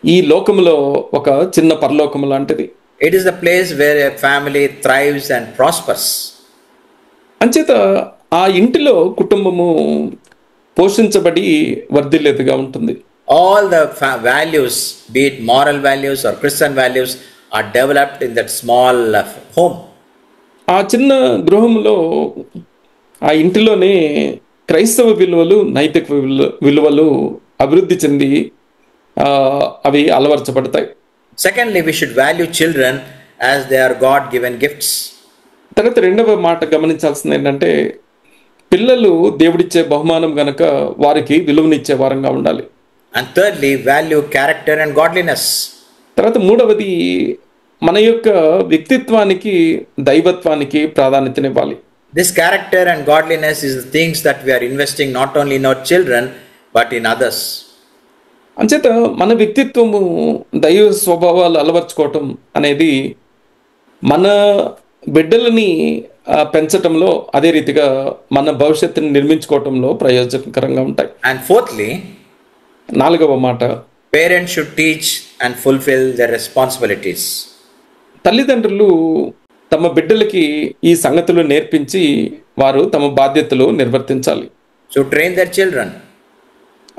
ఈ లోకములో ఒక చిన్న పరలోకము లాంటిది. It is the place where a family thrives and prospers. అంచేత ఆ ఇంటిలో కుటుంబము పోషించబడి వర్ధిల్లేదిగా ఉంటుంది. All the values, be it moral values or Christian values, are developed in that small home. ఆ చిన్న గృహంలో, ఆ ఇంటిలోనే క్రైస్తవ విలువలు, నైతిక విలువలు అభివృద్ధి చెంది అవి అలవర్చబడతాయి. Secondly, we should value children as they are God-given gifts. తర్వాత రెండవ మాట గమనించాల్సింది ఏంటంటే, పిల్లలు దేవుడిచ్చే బహుమానం గనక వారికి విలువనిచ్చే వారంగా ఉండాలి. And thirdly, value character and godliness. తర్వాత మూడవది మన యొక్క వ్యక్తిత్వానికి, దైవత్వానికి ప్రాధాన్యతనివ్వాలి. This character and godliness is the things that we are investing not only in our children but in others. అంచేత మన వ్యక్తిత్వము, దైవ స్వభావాలు అలవర్చుకోవటం అనేది మన బిడ్డలని పెంచటంలో, అదే రీతిగా మన భవిష్యత్తుని నిర్మించుకోవటంలో ప్రయోజనకరంగా ఉంటాయి. And fourthly, నాలుగవ మాట, parents should teach and fulfill their responsibilities. తల్లిదండ్రులు తమ బిడ్డలకి ఈ సంగతులు నేర్పించి వారు తమ బాధ్యతలు నిర్వర్తించాలి. So train their children.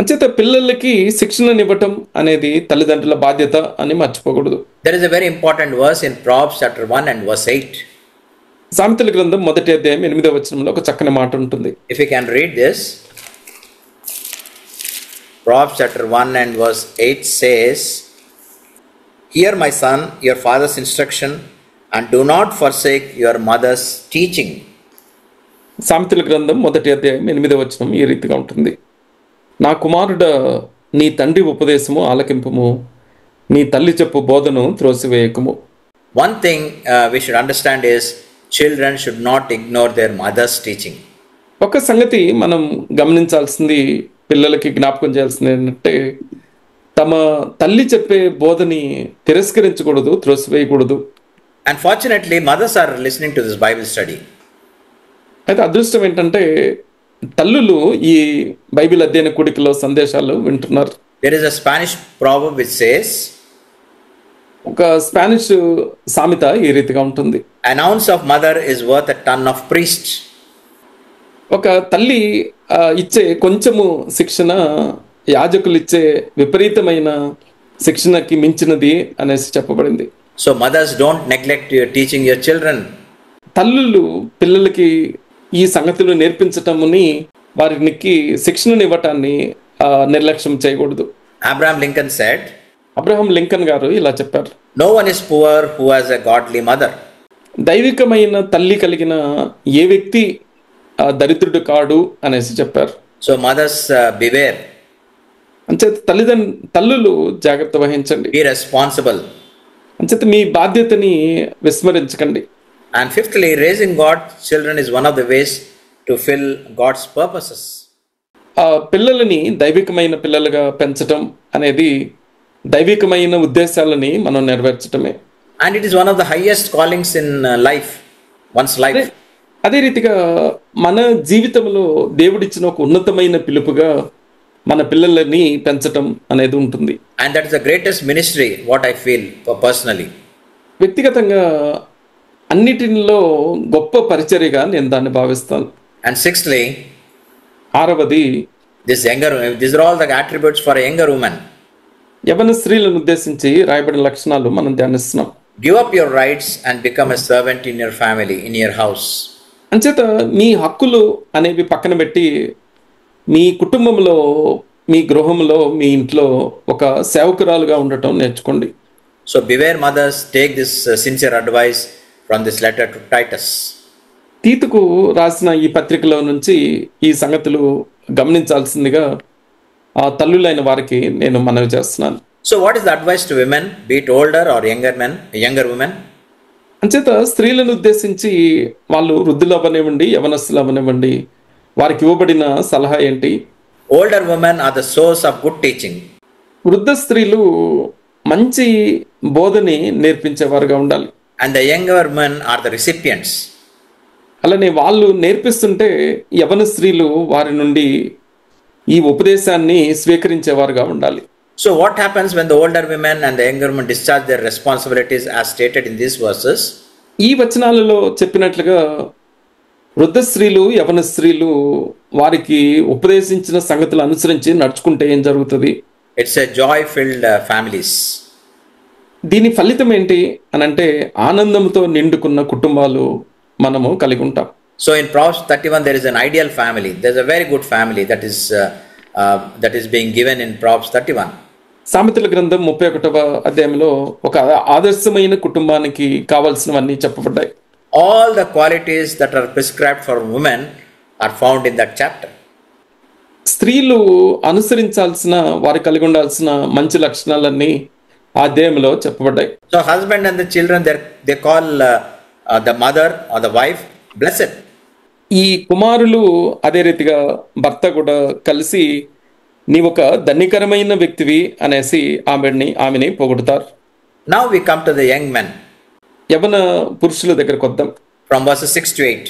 అంచేత పిల్లలకి శిక్షణనివ్వటం అనేది తల్లిదండ్రుల బాధ్యత అని మర్చిపోకూడదు. There is a very important verse in Proverbs chapter 1 and verse 8. సామెతల గ్రంథం 1వ అధ్యాయం 8వ వచనంలో ఒక చక్కని మాట ఉంటుంది. If you can read this. Proverbs chapter 1 and verse 8 says, "Hear, my son, your father's instruction, and do not forsake your mother's teaching." సామెతల గ్రంథం 1వ అధ్యాయం 8వ వచనం ఈ రీతిగా ఉంటుంది. నా కుమారుడా, నీ తండ్రి ఉపదేశము ఆలకింపుము, నీ తల్లి చెప్పు బోధను త్రోసివేయకుము. One thing we should understand is children should not ignore their mother's teaching. ఒక సంగతి మనం గమనించాల్సింది, పిల్లలకి జ్ఞాపకం చేయాల్సింది ఏంటంటే, తమ తల్లి చెప్పే బోధని తిరస్కరించకూడదు, త్రోసివేయకూడదు. Unfortunately, mothers are listening to this Bible study. అయితే అదృష్టం ఏంటంటే తల్లులు ఈ బైబిల్ అధ్యయన కూడికలో సందేశాలు వింటున్నారు. There is a Spanish proverb which says, ఒక స్పానిష్ సామెత ఈ రీతిగా ఉంటుంది. "An ounce of mother is worth a ton of priest." ఒక తల్లి ఇచ్చే కొంచెము శిక్షణ యాజకులు ఇచ్చే విపరీతమైన శిక్షణకి మించినది అనేసి చెప్పబడింది. So mothers, don't neglect your teaching your children. తల్లులు పిల్లలకి ఈ సంగతులు నేర్పించటముని, వారికి శిక్షణను ఇవ్వటాన్ని నిర్లక్ష్యం చేయకూడదు. Abraham Lincoln said, Abraham Lincoln గారు ఇలా చెప్పారు, "No one is poor who has a godly mother." దైవికమైన తల్లి కలిగిన ఏ వ్యక్తి దరిద్రుడు కాడు అనేసి చెప్పారు. So mothers, beware. అంచేత తల్లులు జాగ్రత్త వహించండి, Be responsible. అంచేత మీ బాధ్యతని విస్మరించకండి. And fifthly, raising God's children is one of the ways to fill God's purposes. పిల్లలని దైవికమైన పిల్లలుగా పెంచటం అనేది దైవికమైన ఉద్దేశాలని మనం నెరవేర్చటమే. And it is one of the highest callings in life, one's life. అదే రీతిగా మన జీవితంలో దేవుడిచ్చిన ఒక ఉన్నతమైన పిలుపుగా మన పిల్లలని పెంచటం అనేది ఉంటుంది. And that is the greatest ministry, what I feel personally. వ్యక్తిగతంగా అన్నిటిలో గొప్ప పరిచర్యగా నేను దాన్ని భావిస్తాను. And sixthly, ఆరవది, these are all the attributes for a younger woman. యవన స్త్రీలను ఉద్దేశించి రాయబడిన లక్షణాలు మనం ధ్యానిస్తున్నాం. Give up your rights and become a servant in your family, in your house. అంచేత మీ హక్కులు అనేవి పక్కన పెట్టి మీ కుటుంబంలో, మీ గృహంలో, మీ ఇంట్లో ఒక సేవకురాలుగా ఉండటం నేర్చుకోండి. So beware mothers, take this sincere advice from this letter to Titus. తీతుకు రాసిన ఈ పత్రికలో నుంచి ఈ సంగతులు గమనించాల్సిందిగా ఆ తల్లులైన వారికి నేను మనవి చేస్తున్నాను. So what is the advice to women, be it older or younger women? అంచేత స్త్రీలను ఉద్దేశించి వాళ్ళు వృద్ధులు అవ్వనివ్వండి, యవనస్తులు అవ్వనివ్వండి, వారికి ఇవ్వబడిన సలహా ఏంటి? Older women are the source of good teaching. వృద్ధ స్త్రీలు మంచి బోధని నేర్పించేవారుగా ఉండాలి. And the younger men are the recipients. అలానే వాళ్ళు నేర్పిస్తుంటే యవన స్త్రీలు వారి నుండి ఈ ఉపదేశాన్ని స్వీకరించేవారుగా ఉండాలి. So what happens when the older women and the younger women discharge their responsibilities as stated in these verses? ఈ వచనాలలో చెప్పినట్లుగా వృద్ధ స్త్రీలు, యవన స్త్రీలు వారికి ఉపదేశించిన సంగతులు అనుసరించి నడుచుకుంటే ఏం జరుగుతుంది? It's a joy-filled families. దీని ఫలితం ఏంటి అని అంటే ఆనందంతో నిండుకున్న కుటుంబాలు మనము కలిగి ఉంటాం. So in Proverbs 31 there is an ideal family. There's a very good family that is being given in Proverbs 31. సామెతల గ్రంథం 31వ అధ్యాయంలో ఒక ఆదర్శమైన కుటుంబానికి కావాల్సినవన్నీ చెప్పబడ్డాయి. All the qualities that are prescribed for women are found in that chapter. స్త్రీలు అనుసరించాల్సిన, వారు కలిగి ఉండాల్సిన మంచి లక్షణాలన్నీ ఆ అధ్యాయంలో చెప్పబడ్డాయి. So husband and the children, they call the mother or the wife blessed. ఈ కుమారులు అదే రీతిగా భర్త కూడా కలిసి నీ ఒక ధన్యకరమైన వ్యక్తివి అనేసి ఆమెని పొగుడుతారు. Now we come to the young men. యవన పురుషుల దగ్గరకు వద్దాం. From verses 6 to 8.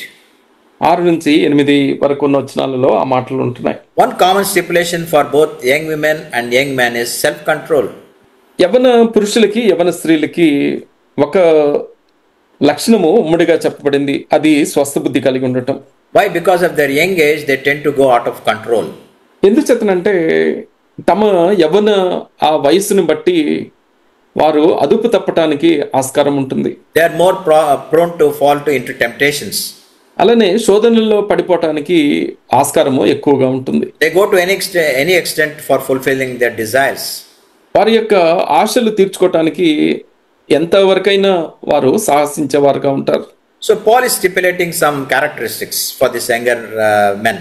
6 నుంచి 8 వరకు ఉన్న వచనాలలో ఆ మాటలు ఉంటున్నాయి. One common stipulation for both young women and young men is self-control. యవన పురుషులకి, యవన స్త్రీలకి ఒక లక్షణము ఉమ్మడిగా చెప్పబడింది. అది స్వస్థ బుద్ధి కలిగి ఉండటం. Why? Because of their young age, they tend to go out of control. ఎందుచేతనంటే తమ యవన ఆ వయసుని బట్టి వారు అదుపు తప్పటానికి ఆస్కారం ఉంటుంది. They are more prone to fall into temptations. అలానే శోధనల్లో పడిపోవటానికి ఆస్కారము ఎక్కువగా ఉంటుంది. They go to any extent for fulfilling their desires. వారి యొక్క ఆశలు తీర్చుకోవటానికి ఎంతవరకైనా వారు సాహసించేవారుగా ఉంటారు. So Paul is stipulating some characteristics for this younger men.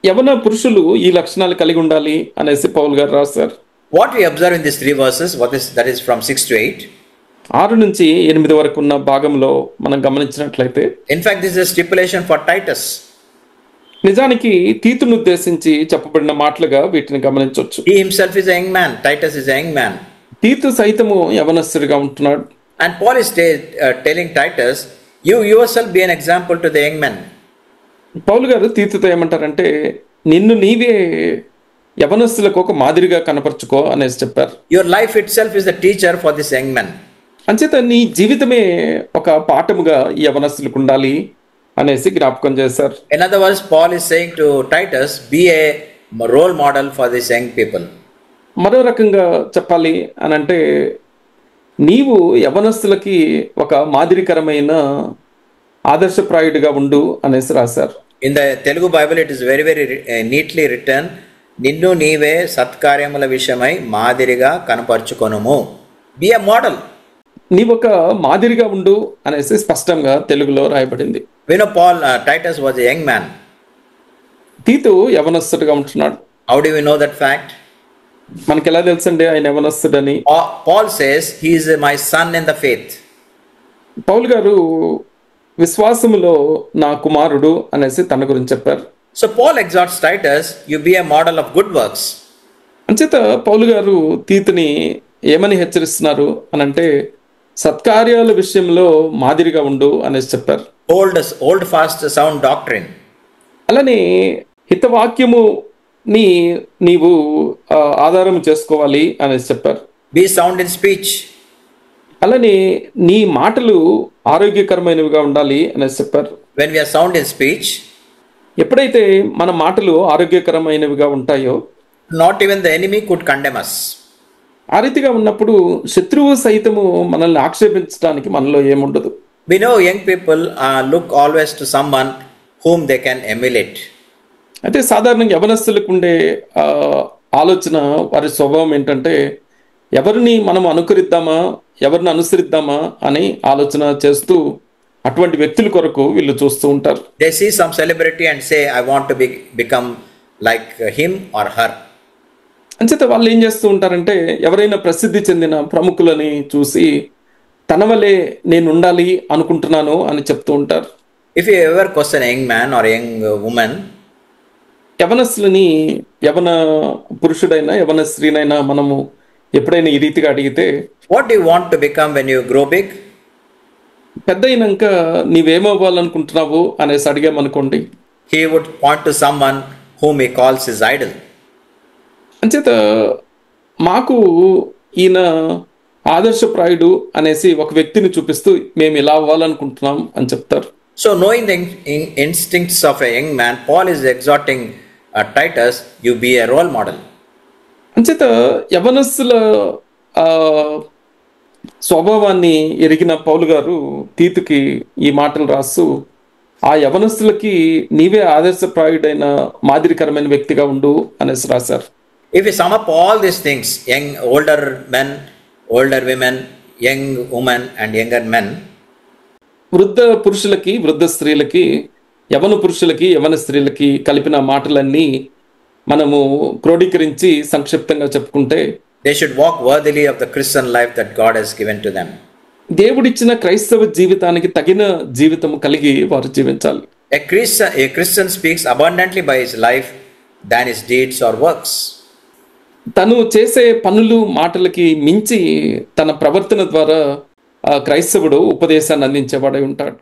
యవన పురుషులు ఈ లక్షణాలు కలిగి ఉండాలి అనేసి పౌలు గారు రాశారు. What we observe in these 3 verses, that is from 6 to 8. 6 నుంచి 8 వరకు ఉన్న భాగంలో మనం గమనించినట్లయితే, in fact this is a stipulation for Titus. నిజానికి తీతును ఉద్దేశించి చెప్పబడిన మాటలుగా వీటిని గమనించవచ్చు. He himself is a young man. Titus is a young man. తీతు సైతము యవనస్తుడిగా ఉంటున్నాడు. And Paul is telling Titus, you yourself be an example to the young men. పౌలు గారు తీతుతో ఏమంటారంటే, నిన్ను నీవే యవనస్తులకు ఒక మాదిరిగా కనపరుచుకో అనేసి చెప్పారు. Your life itself is the teacher for this young man. అంచేత నీ జీవితమే ఒక పాఠముగా ఈ యవనస్తులకు ఉండాలి అనేసి జ్ఞాపకం చేశారు. In other words, Paul is saying to Titus, be a role model for these young people. మరో రకంగా చెప్పాలి అని అంటే, నీవు యవనస్తులకి ఒక మాదిరికరమైన ఆదర్శప్రాయుడిగా ఉండు అనేసి రాశారు. In the Telugu Bible it is very neatly written, నిన్ను నీవే సత్కార్యముల విషయమై మాదిరిగా కనపరుచుకొనుము. Be a model. నీవొక మాదిరిగా ఉండు అనేసి స్పష్టంగా తెలుగులో రాయబడింది. We know Titus was a young man. తీతు యవనస్తుడిగా ఉంటున్నాడు. How do we know that fact? మనకి ఎలా తెలుసండి ఆయన యవనస్తుడని? Paul says he is my son in the faith. పౌలు గారు విశ్వాసములో నా కుమారుడు అనేసి తన గురించి చెప్పారు. So Paul exhorts Titus, you be a model of good works. అంచేత పౌలు గారు తీతుని ఏమని హెచ్చరిస్తున్నారు అనంటే, సత్కార్యాల విషయంలో మాదిరిగా ఉండు అనేసి చెప్పారు. Hold fast sound doctrine. అలానే హితవాక్యము నీవు ఆధారం చేసుకోవాలి అనేసి చెప్పారు. Be sound in speech. అలానే నీ మాటలు ఆరోగ్యకరమైనవిగా ఉండాలి అనేసి చెప్పారు. When we are sound in speech, ఎప్పుడైతే మన మాటలు ఆరోగ్యకరమైనవిగా ఉంటాయో, not even the enemy could condemn us. ఆ రీతిగా ఉన్నప్పుడు శత్రువు సైతము మనల్ని ఆక్షేపించడానికి మనలో ఏముండదు. We know young people look always to someone whom they can emulate. అయితే సాధారణంగా యవనస్తులకు ఉండే ఆలోచన, వారి స్వభావం ఏంటంటే, ఎవరిని మనం అనుకరిద్దామా, ఎవరిని అనుసరిద్దామా అని ఆలోచన చేస్తూ అటువంటి వ్యక్తుల కొరకు వీళ్ళు చూస్తూ ఉంటారు. They see some celebrity and say, I want to become like him or her. అంచేత వాళ్ళు ఏం చేస్తూ ఉంటారంటే, ఎవరైనా ప్రసిద్ధి చెందిన ప్రముఖులని చూసి తన వలే నేను ఉండాలి అనుకుంటున్నాను అని చెప్తూ ఉంటారు. If you ever question a young man or a young woman, యవనస్తులని, యవన పురుషుడైనా యవన స్త్రీనైనా మనము ఎప్పుడైనా ఈ రీతిగా అడిగితే, what do you want to become when you grow big? పెద్ద అయినాక నీవేమవ్వాలనుకుంటున్నావు అనేసి అడిగామనుకోండి, he would point to someone whom he calls his idol. అంచేత మాకు ఈయన ఆదర్శప్రాయుడు అనేసి ఒక వ్యక్తిని చూపిస్తూ మేము ఇలా అవ్వాలనుకుంటున్నాం అని చెప్తారు. So knowing the instincts of a young man, Paul is exhorting Titus, you be a role model. అంచేత యవనస్తుల స్వభావాన్ని ఎరిగిన పౌలు గారు తీతుకి ఈ మాటలు రాస్తూ, ఆ యవనస్తులకి నీవే ఆదర్శప్రాయుడైన మాదిరికరమైన వ్యక్తిగా ఉండు అనేసి రాశారు. If we sum up all these things, older men, older women, young women and younger men, వృద్ధ పురుషులకి, వృద్ధ స్త్రీలకి, యవన పురుషులకి, యవన స్త్రీలకి కలిపిన మాటలన్నీ మనము క్రోడీకరించి సంక్షిప్తంగా చెప్పుకుంటే, they should walk worthily of the Christian life that God has given to them. దేవుడిచ్చిన క్రైస్తవ జీవితానికి తగిన జీవితము కలిగి వారు జీవించాలి. A Christian speaks abundantly by his life than his deeds or works. తను చేసే పనులు మాటలకి మించి తన ప్రవర్తన ద్వారా క్రైస్తవుడు ఉపదేశాన్ని అందించేవాడై ఉంటాడు.